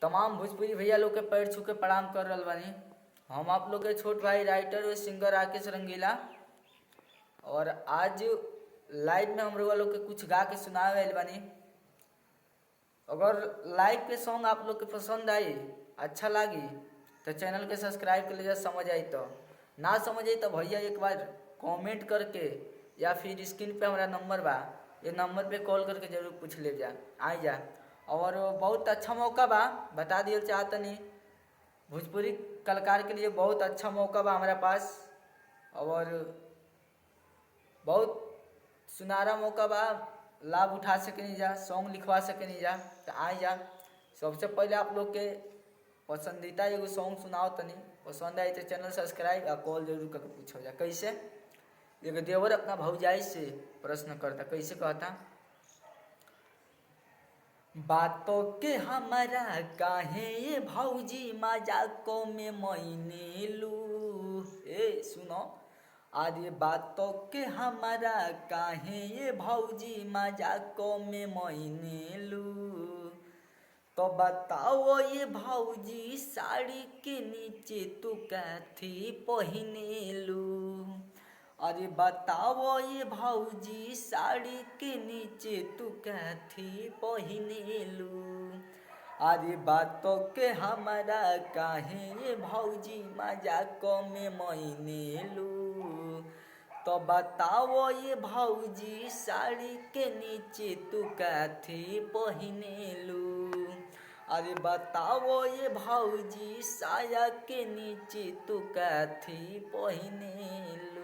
तमाम भोजपुरी भैया लोग के पैर छू के प्रणाम कर रहल बानी। हम आप लोग के छोट भाई राइटर और सिंगर राकेश रंगीला। और आज लाइव में हम लोग के कुछ गा के सुनावे आइल बानी। अगर लाइव के सॉन्ग आप लोग के पसंद आई, अच्छा लगी तो चैनल के सब्सक्राइब कर लीजिए। समझ आई तो, ना समझ आई तो भैया एक बार कमेंट करके या फिर स्क्रीन पे हमारा नंबर बा, ये नंबर पे कॉल करके जरूर पूछ ले जा आई जा। और बहुत अच्छा मौका बा, बता दिया चाहतनी भोजपुरी कलाकार के लिए बहुत अच्छा मौका बा हमारे पास। और बहुत सुनहरा मौका बा, लाभ उठा सके जा, सॉन्ग लिखवा सके जा तो आई जा। सबसे पहले आप लोग के पसंदीदा एगो सॉन्ग सुनाओ तनी, पसंद आई तो चैनल सब्सक्राइब और कॉल जरूर करके पूछो जा। कैसे एगो देवर अपना भौजाई से प्रश्न करता, कैसे कहता, बातों के हमारा काहे ये भौजी मजाकों में मैंने लू। ए सुनो, आज ये बातों के हमारा काहे ये भौजी मजाकों में मैंने लू। तो बताओ ये भौजी साड़ी के नीचे तू कैथी पहने लू। अरे बताओ ये भौजी साड़ी के नीचे तू कैथी पहने लू। अरे बातों के हमारा काहे ये भौजी मजाकों में मैंने लू। तो बताओ ये भौजी साड़ी के नीचे तू कैथी पहने लू। अरे बताओ ये भौजी साया के नीचे तू कैथी पहने लू।